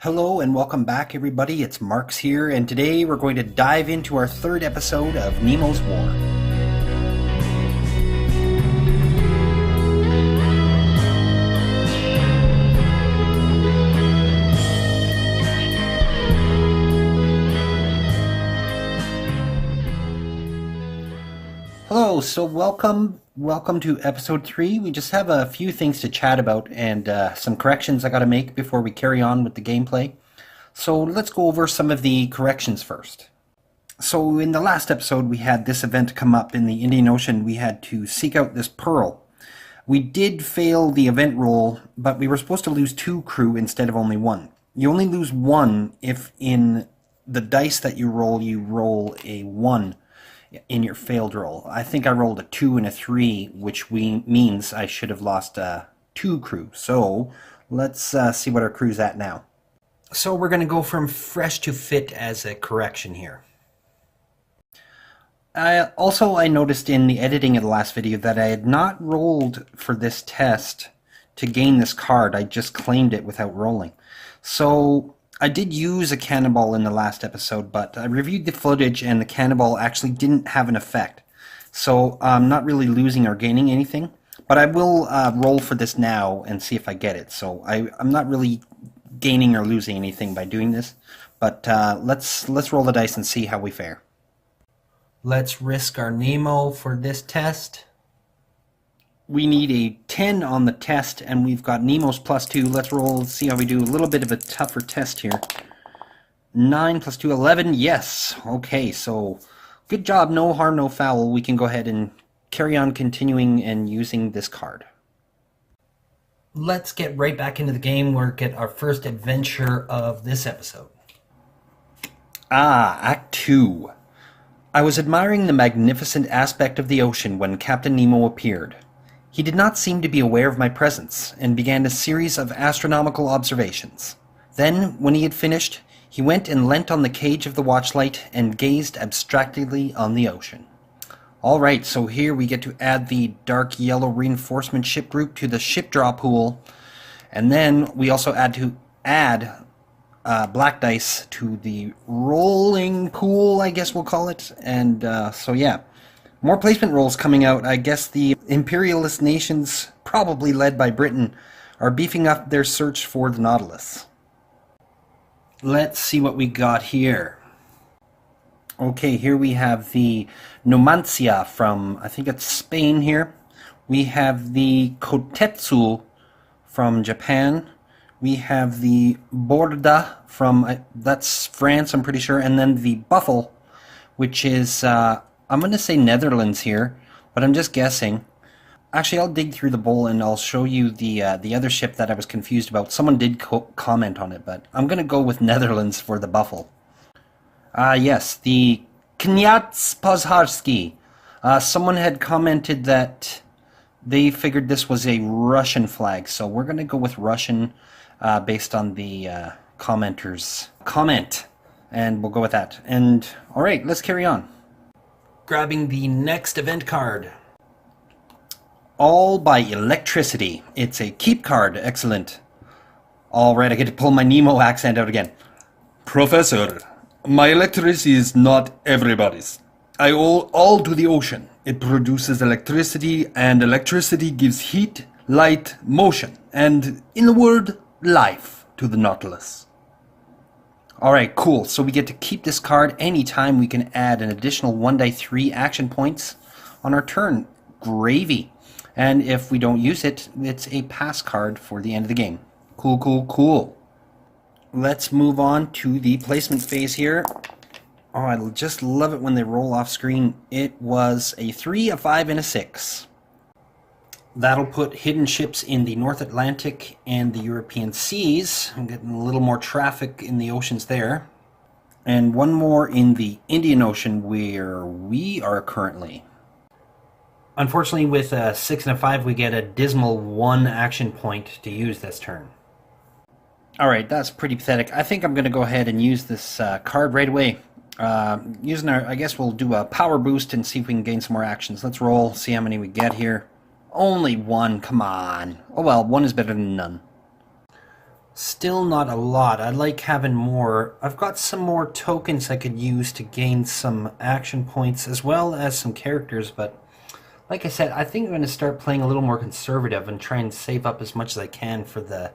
Hello and welcome back, everybody. It's Marks here, and today we're going to dive into our third episode of Nemo's War. Hello, so welcome to episode 3. We just have a few things to chat about and some corrections I gotta make before we carry on with the gameplay. So let's go over some of the corrections first. So in the last episode we had this event come up in the Indian Ocean. We had to seek out this pearl. We did fail the event roll, but we were supposed to lose 2 crew instead of only 1. You only lose 1 if in the dice that you roll a 1 in your failed roll. I think I rolled a 2 and a 3, which means I should have lost 2 crew. So let's see what our crew's at now. So we're going to go from fresh to fit as a correction here. I noticed in the editing of the last video that I had not rolled for this test to gain this card. I just claimed it without rolling. So I did use a cannonball in the last episode, but I reviewed the footage and the cannonball actually didn't have an effect. So I'm not really losing or gaining anything, but I will roll for this now and see if I get it. So I'm not really gaining or losing anything by doing this, but let's roll the dice and see how we fare. Let's risk our Nemo for this test. We need a 10 on the test, and we've got Nemo's +2. Let's roll, see how we do. A little bit of a tougher test here. 9 + 2, 11. Yes. Okay, so good job. No harm, no foul. We can go ahead and carry on continuing and using this card. Let's get right back into the game. We'll get our first adventure of this episode. Act 2. I was admiring the magnificent aspect of the ocean when Captain Nemo appeared. He did not seem to be aware of my presence, and began a series of astronomical observations. Then, when he had finished, he went and leant on the cage of the watchlight and gazed abstractedly on the ocean. Alright, so here we get to add the dark yellow reinforcement ship group to the ship draw pool, and then we also add black dice to the rolling pool, I guess we'll call it, and so yeah. More placement rolls coming out. I guess the imperialist nations, probably led by Britain, are beefing up their search for the Nautilus. Let's see what we got here. Okay, here we have the Numancia from, I think it's Spain here. We have the Kotetsu from Japan. We have the Borda from, that's France, I'm pretty sure. And then the Buffle, which is I'm going to say Netherlands here, but I'm just guessing. Actually, I'll dig through the bowl and I'll show you the other ship that I was confused about. Someone did comment on it, but I'm going to go with Netherlands for the Buffle. Yes, the Kniaz Pozharsky. Someone had commented that they figured this was a Russian flag, so we're going to go with Russian based on the commenter's comment, and we'll go with that. And alright, let's carry on. Grabbing the next event card. All by electricity. It's a keep card. Excellent. Alright, I get to pull my Nemo accent out again. Professor, my electricity is not everybody's. I owe all to the ocean. It produces electricity, and electricity gives heat, light, motion, and, in a word, life to the Nautilus. Alright, cool. So we get to keep this card anytime. We can add an additional 1d3 action points on our turn. Gravy. And if we don't use it, it's a pass card for the end of the game. Cool, cool, cool. Let's move on to the placement phase here. Oh, I just love it when they roll off screen. It was a 3, a 5, and a 6. That'll put hidden ships in the North Atlantic and the European seas. I'm getting a little more traffic in the oceans there. And one more in the Indian Ocean where we are currently. Unfortunately, with a 6 and a 5, we get a dismal 1 action point to use this turn. Alright, that's pretty pathetic. I think I'm going to go ahead and use this card right away. I guess we'll do a power boost and see if we can gain some more actions. Let's roll, see how many we get here. Only 1, come on. Oh well, 1 is better than none. Still not a lot. I'd like having more. I've got some more tokens I could use to gain some action points as well as some characters, but like I said, I think I'm going to start playing a little more conservative and try and save up as much as I can for the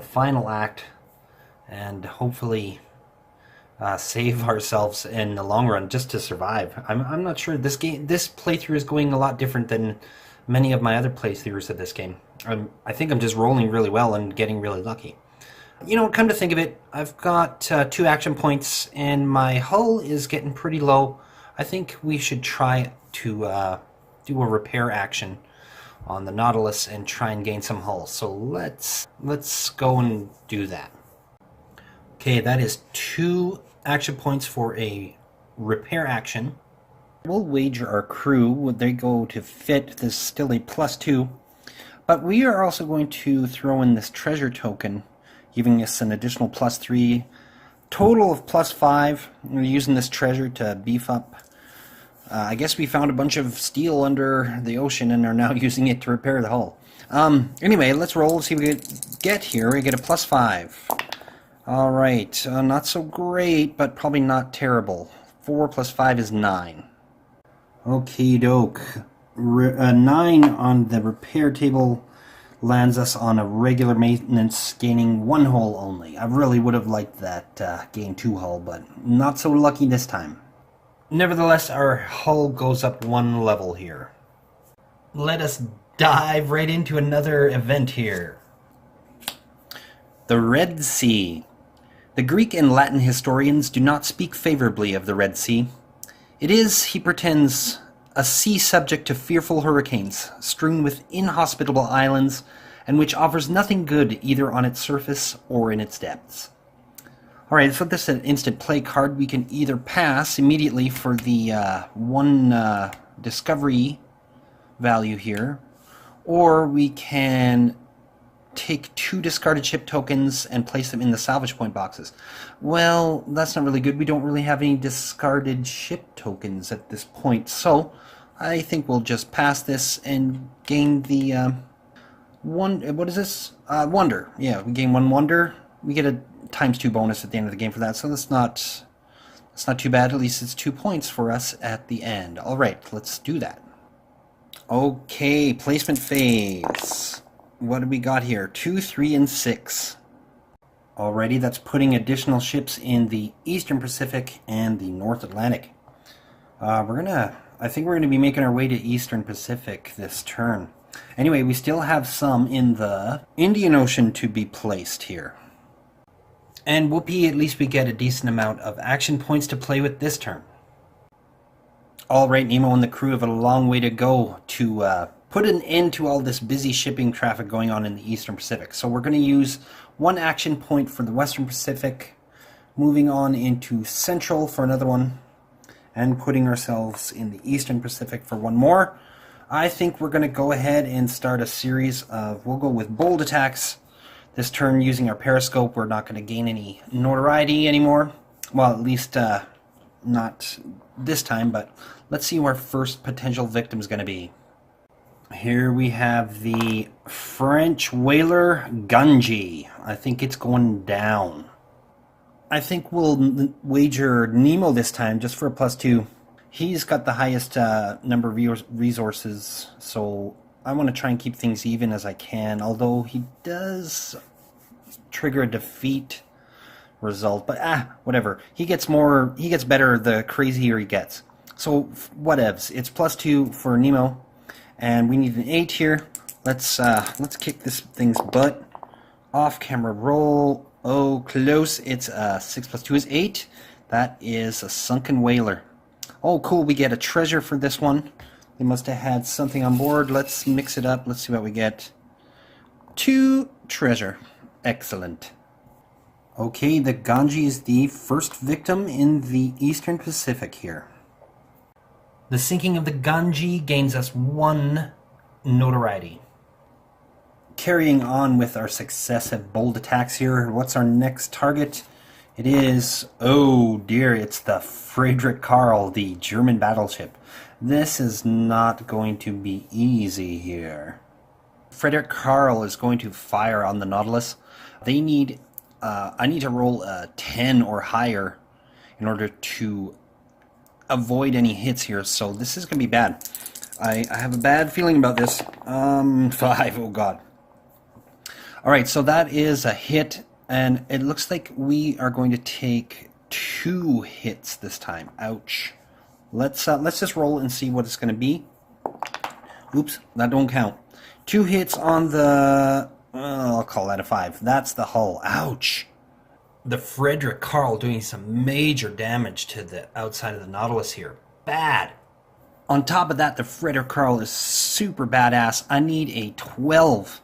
final act, and hopefully save ourselves in the long run just to survive. I'm not sure. This playthrough is going a lot different than many of my other playthroughs of this game. I think I'm just rolling really well and getting really lucky. You know, come to think of it, I've got 2 action points and my hull is getting pretty low. I think we should try to do a repair action on the Nautilus and try and gain some hull. So let's go and do that. Okay, that is 2 action points for a repair action. We'll wager our crew. They go to fit. There's still a +2. But we are also going to throw in this treasure token, giving us an additional +3. Total of +5. We're using this treasure to beef up. I guess we found a bunch of steel under the ocean and are now using it to repair the hull. Anyway, let's roll and see what we get here. We get a +5. Alright, not so great, but probably not terrible. 4 + 5 is 9. Okie doke. 9 on the repair table lands us on a regular maintenance, gaining 1 hull only. I really would have liked that gain 2 hull, but not so lucky this time. Nevertheless, our hull goes up 1 level here. Let us dive right into another event here. The Red Sea. The Greek and Latin historians do not speak favorably of the Red Sea. It is, he pretends, a sea subject to fearful hurricanes, strewn with inhospitable islands, and which offers nothing good either on its surface or in its depths. Alright, so this is an instant play card. We can either pass immediately for the 1 discovery value here, or we can take 2 discarded ship tokens and place them in the salvage point boxes. Well, that's not really good. We don't really have any discarded ship tokens at this point, so I think we'll just pass this and gain the what is this? Wonder. Yeah, we gain 1 wonder. We get a ×2 bonus at the end of the game for that, so that's not too bad. At least it's 2 points for us at the end. Alright, let's do that. Okay, placement phase. What do we got here? 2, 3, and 6. Alrighty, that's putting additional ships in the Eastern Pacific and the North Atlantic. I think we're gonna be making our way to Eastern Pacific this turn. Anyway, we still have some in the Indian Ocean to be placed here. And whoopee, at least we get a decent amount of action points to play with this turn. Alright, Nemo and the crew have a long way to go to put an end to all this busy shipping traffic going on in the Eastern Pacific. So we're going to use 1 action point for the Western Pacific, moving on into Central for another one, and putting ourselves in the Eastern Pacific for 1 more. I think we're going to go ahead and start a series of, we'll go with bold attacks. This turn using our periscope, we're not going to gain any notoriety anymore. Well, at least not this time, but let's see who our first potential victim is going to be. Here we have the French whaler Ganji. I think it's going down. I think we'll wager Nemo this time just for a +2. He's got the highest number of resources, so I want to try and keep things even as I can, although he does trigger a defeat result, but whatever. He gets better the crazier he gets. So whatevs. It's +2 for Nemo, and we need an 8 here. Let's kick this thing's butt. Off camera roll. Oh, close. It's 6 + 2 is 8. That is a sunken whaler. Oh, cool. We get a treasure for this one. They must have had something on board. Let's mix it up. Let's see what we get. 2 treasure. Excellent. Okay, the Ganji is the first victim in the Eastern Pacific here. The sinking of the Ganji gains us 1 notoriety. Carrying on with our successive bold attacks here, what's our next target? It is, oh dear, it's the Friedrich Karl, the German battleship. This is not going to be easy here. Friedrich Karl is going to fire on the Nautilus. They need, I need to roll a 10 or higher in order to avoid any hits here, so this is going to be bad. I have a bad feeling about this. 5, oh god. Alright, so that is a hit, and it looks like we are going to take 2 hits this time. Ouch. Let's just roll and see what it's going to be. Oops, that don't count. 2 hits on the... I'll call that a 5. That's the hull. Ouch. The Frederick Carl doing some major damage to the outside of the Nautilus here. Bad. On top of that, the Frederick Carl is super badass. I need a 12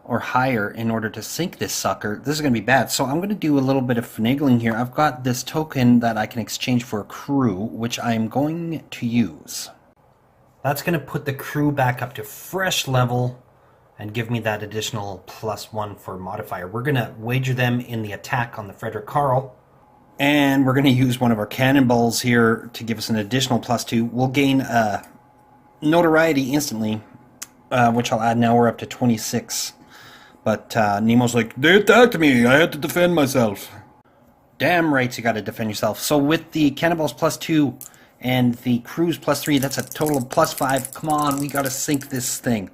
or higher in order to sink this sucker. This is going to be bad. So I'm going to do a little bit of finagling here. I've got this token that I can exchange for a crew, which I'm going to use. That's going to put the crew back up to fresh level and give me that additional +1 for modifier. We're going to wager them in the attack on the Frederick Carl. And we're going to use one of our cannonballs here to give us an additional +2. We'll gain notoriety instantly, which I'll add now. We're up to 26. But Nemo's like, they attacked me. I had to defend myself. Damn right you got to defend yourself. So with the cannonballs +2 and the crews +3, that's a total of +5. Come on, we got to sink this thing.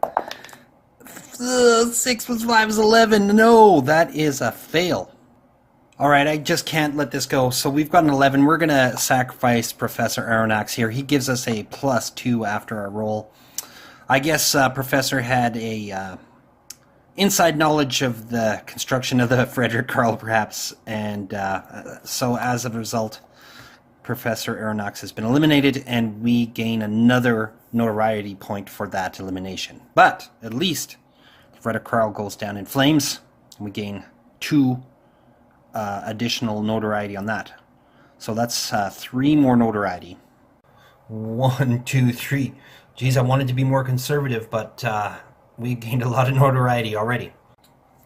6 + 5 is 11. No, that is a fail. Alright, I just can't let this go. So we've got an 11. We're going to sacrifice Professor Aronnax here. He gives us a +2 after our roll. I guess Professor had a inside knowledge of the construction of the Frederick Carl, perhaps. And so as a result, Professor Aronnax has been eliminated, and we gain another notoriety point for that elimination. But at least Frederick Carl goes down in flames, and we gain 2 additional notoriety on that. So that's 3 more notoriety. 1, 2, 3. Geez, I wanted to be more conservative, but we gained a lot of notoriety already.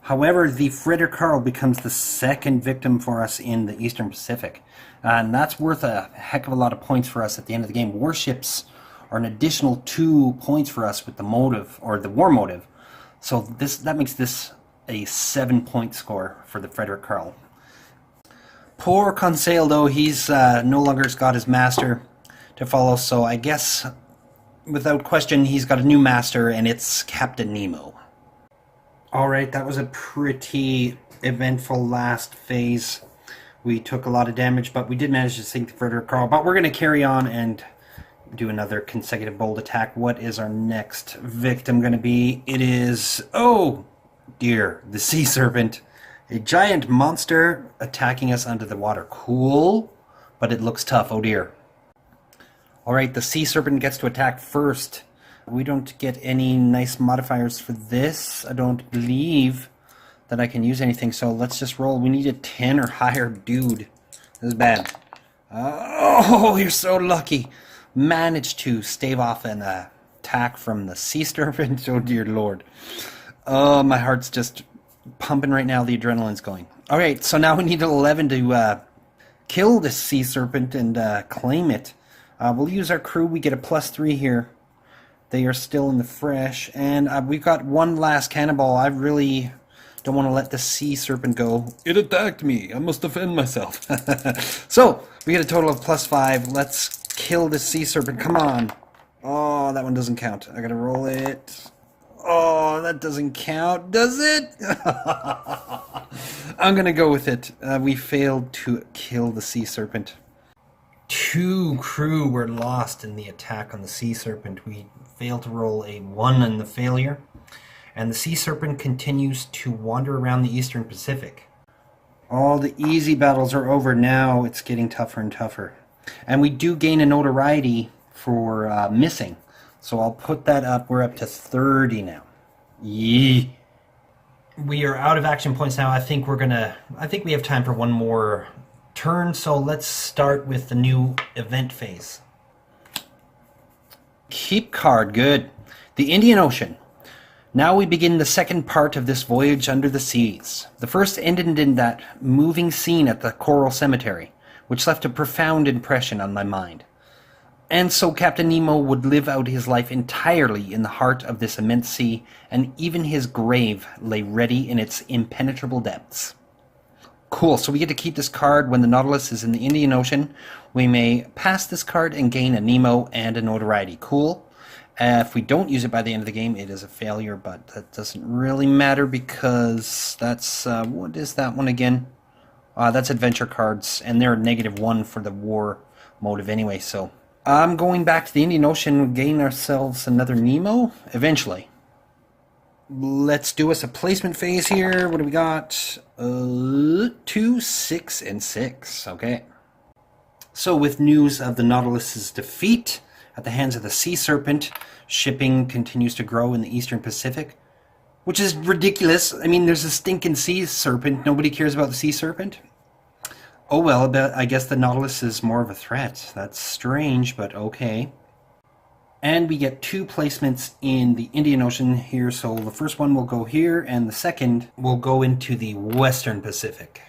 However, the Frederick Carl becomes the second victim for us in the Eastern Pacific. And that's worth a heck of a lot of points for us at the end of the game. Warships are an additional 2 points for us with the motive, or the war motive. So that makes this a 7-point score for the Frederick Carl. Poor Conseil, though, he's no longer got his master to follow, so I guess, without question, he's got a new master, and it's Captain Nemo. Alright, that was a pretty eventful last phase. We took a lot of damage, but we did manage to sink the Frederick Carl. But we're going to carry on and do another consecutive bold attack. What is our next victim going to be? It is, oh dear, the Sea Serpent. A giant monster attacking us under the water. Cool, but it looks tough, oh dear. Alright, the Sea Serpent gets to attack first. We don't get any nice modifiers for this. I don't believe that I can use anything, so let's just roll. We need a 10 or higher, dude. This is bad. Oh, you're so lucky. Managed to stave off an attack from the Sea Serpent. Oh dear lord. Oh, my heart's just pumping right now. The adrenaline's going. Alright, so now we need an 11 to kill this Sea Serpent and claim it. We'll use our crew. We get a +3 here. They are still in the fresh. And we've got one last cannonball. I really don't want to let the Sea Serpent go. It attacked me. I must defend myself. So, we get a total of +5. Let's kill the Sea Serpent. Come on. Oh, that one doesn't count. I gotta roll it. Oh, that doesn't count. Does it? I'm gonna go with it. We failed to kill the Sea Serpent. 2 crew were lost in the attack on the Sea Serpent. We failed to roll a 1 in the failure. And the Sea Serpent continues to wander around the Eastern Pacific. All the easy battles are over now. It's getting tougher and tougher. And we do gain a notoriety for missing. So I'll put that up. We're up to 30 now. Yee. We are out of action points now. I think we have time for one more turn. So let's start with the new event phase. Keep card. Good. The Indian Ocean. Now we begin the second part of this voyage under the seas. The first ended in that moving scene at the Coral Cemetery, which left a profound impression on my mind. And so Captain Nemo would live out his life entirely in the heart of this immense sea, and even his grave lay ready in its impenetrable depths. Cool, so we get to keep this card when the Nautilus is in the Indian Ocean. We may pass this card and gain a Nemo and a notoriety. Cool. If we don't use it by the end of the game, it is a failure, but that doesn't really matter because that's, what is that one again? That's adventure cards, and they're -1 for the war motive anyway, so... I'm going back to the Indian Ocean, gain ourselves another Nemo, eventually. Let's do us a placement phase here. What do we got? 2, 6, and 6. Okay. So with news of the Nautilus's defeat at the hands of the Sea Serpent, shipping continues to grow in the Eastern Pacific, which is ridiculous. I mean, there's a stinking Sea Serpent. Nobody cares about the Sea Serpent. Oh well, I guess the Nautilus is more of a threat. That's strange, but okay. And we get 2 placements in the Indian Ocean here, so the first one will go here, and the second will go into the Western Pacific.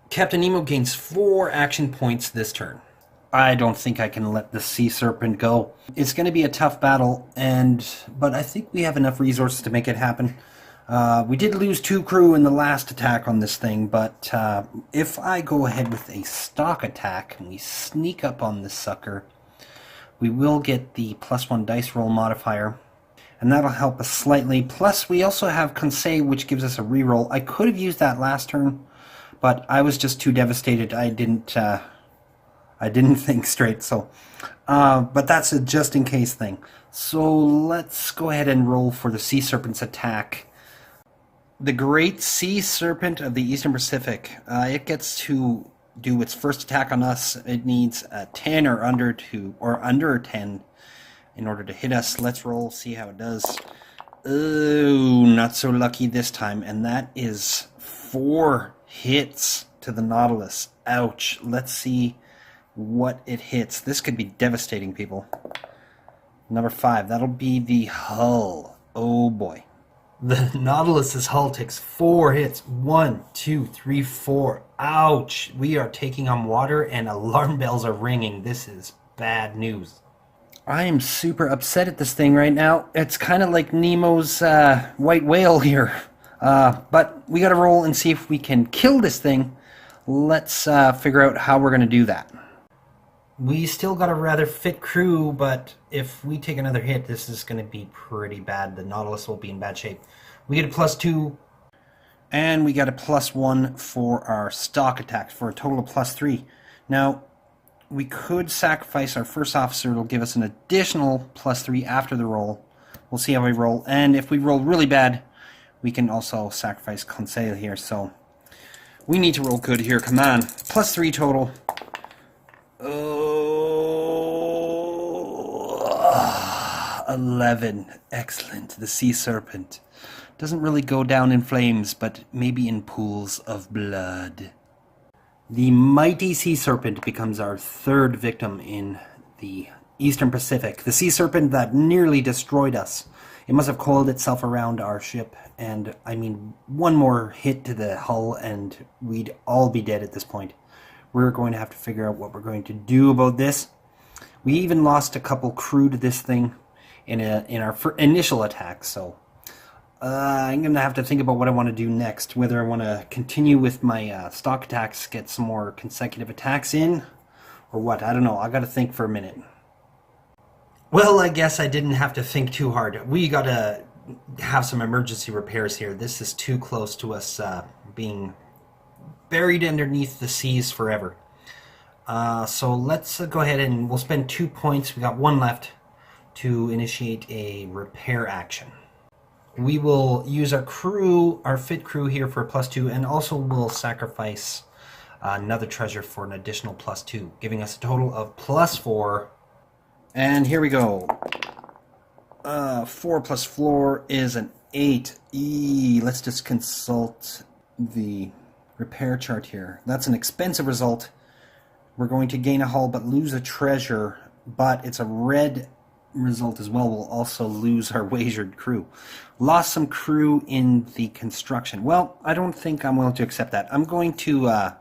Captain Nemo gains 4 action points this turn. I don't think I can let the Sea Serpent go. It's going to be a tough battle, but I think we have enough resources to make it happen. We did lose 2 crew in the last attack on this thing, but if I go ahead with a stock attack and we sneak up on this sucker, we will get the +1 dice roll modifier, and that'll help us slightly. Plus, we also have Conseil, which gives us a reroll. I could have used that last turn, but I was just too devastated. I didn't think straight. So, but that's a just-in-case thing. So let's go ahead and roll for the Sea Serpent's attack. The Great Sea Serpent of the Eastern Pacific. It gets to do its first attack on us. It needs a 10 or under a 10 in order to hit us. Let's roll, see how it does. Oh, not so lucky this time, and that is 4 hits to the Nautilus. Ouch. Let's see what it hits. This could be devastating, people. Number 5, that'll be the hull. Oh boy. The Nautilus's hull takes 4 hits. 1, 2, 3, 4. Ouch! We are taking on water and alarm bells are ringing. This is bad news. I am super upset at this thing right now. It's kind of like Nemo's white whale here. But we gotta roll and see if we can kill this thing. Let's figure out how we're gonna do that. We still got a rather fit crew, but if we take another hit, this is going to be pretty bad. The Nautilus will be in bad shape. We get a +2, and we got a +1 for our stock attacks, for a total of +3. Now, we could sacrifice our first officer. It'll give us an additional +3 after the roll. We'll see how we roll. And if we roll really bad, we can also sacrifice Conseil here. So we need to roll good here. Come on. +3 total. 11. Excellent. The Sea Serpent doesn't really go down in flames, but maybe in pools of blood. The mighty Sea Serpent becomes our 3rd victim in the Eastern Pacific. The Sea Serpent that nearly destroyed us. It must have coiled itself around our ship, and I mean, one more hit to the hull and we'd all be dead at this point. We're going to have to figure out what we're going to do about this. We even lost a couple crew to this thing in our initial attack, so I'm going to have to think about what I want to do next. Whether I want to continue with my stock attacks, get some more consecutive attacks in, or what. I don't know. I got to think for a minute. Well, I guess I didn't have to think too hard. We got to have some emergency repairs here. This is too close to us being buried underneath the seas forever. So let's go ahead and we'll spend 2 points. We got 1 left to initiate a repair action. We will use our crew, our fit crew here for a +2, and also we'll sacrifice another treasure for an additional +2, giving us a total of +4. And here we go. 4 + 4 is an 8. Let's just consult the repair chart here. That's an expensive result. We're going to gain a hull but lose a treasure, but it's a red result as well. We'll also lose our wagered crew. Lost some crew in the construction. Well, I don't think I'm willing to accept that. I'm going to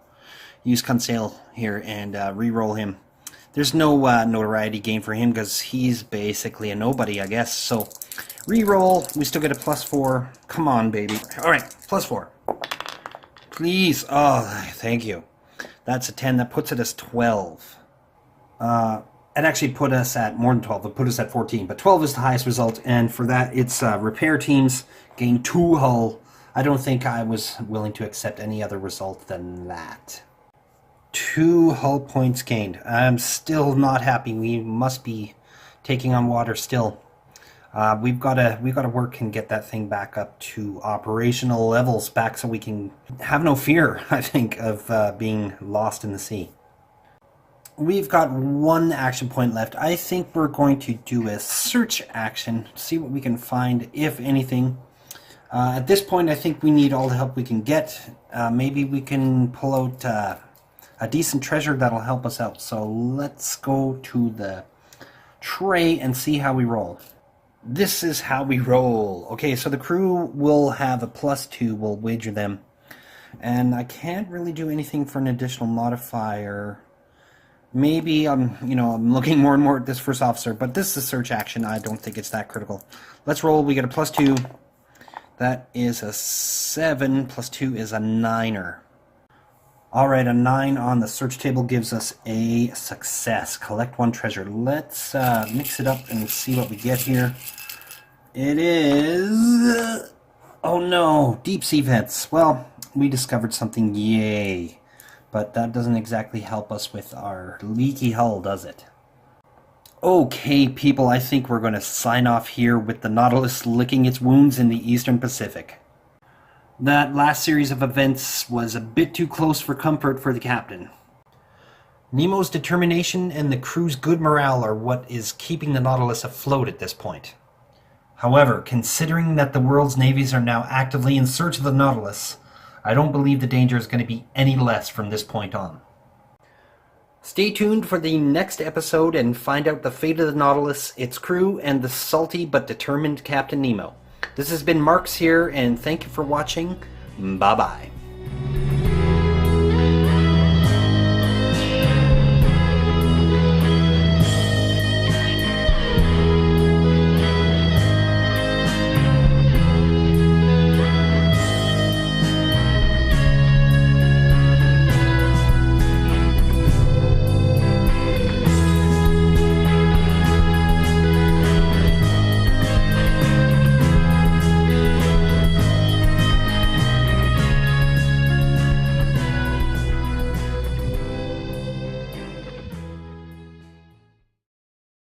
use Conseil here and re-roll him. There's no notoriety gain for him because he's basically a nobody, I guess. So, re-roll. We still get a +4. Come on, baby. All right, +4. Please. Oh, thank you. That's a 10. That puts it as 12. It actually put us at more than 12. It put us at 14. But 12 is the highest result. And for that, it's repair teams gain 2 hull. I don't think I was willing to accept any other result than that. 2 hull points gained. I'm still not happy. We must be taking on water still. We've got to work and get that thing back up to operational levels back so we can have no fear, I think, of being lost in the sea. We've got 1 action point left. I think we're going to do a search action, see what we can find, if anything. At this point, I think we need all the help we can get. Maybe we can pull out a decent treasure that'll help us out. So let's go to the tray and see how we roll. This is how we roll. Okay, so the crew will have a +2. We'll wager them. And I can't really do anything for an additional modifier. Maybe I'm looking more and more at this first officer, but this is a search action. I don't think it's that critical. Let's roll. We get a +2. That is a 7. +2 is a 9er. Alright, a 9 on the search table gives us a success. Collect 1 treasure. Let's mix it up and see what we get here. It is... oh no, deep sea vents. Well, we discovered something, yay. But that doesn't exactly help us with our leaky hull, does it? Okay, people, I think we're going to sign off here with the Nautilus licking its wounds in the Eastern Pacific. That last series of events was a bit too close for comfort for the captain. Nemo's determination and the crew's good morale are what is keeping the Nautilus afloat at this point. However, considering that the world's navies are now actively in search of the Nautilus, I don't believe the danger is going to be any less from this point on. Stay tuned for the next episode and find out the fate of the Nautilus, its crew, and the salty but determined Captain Nemo. This has been Marks here, and thank you for watching. Bye-bye.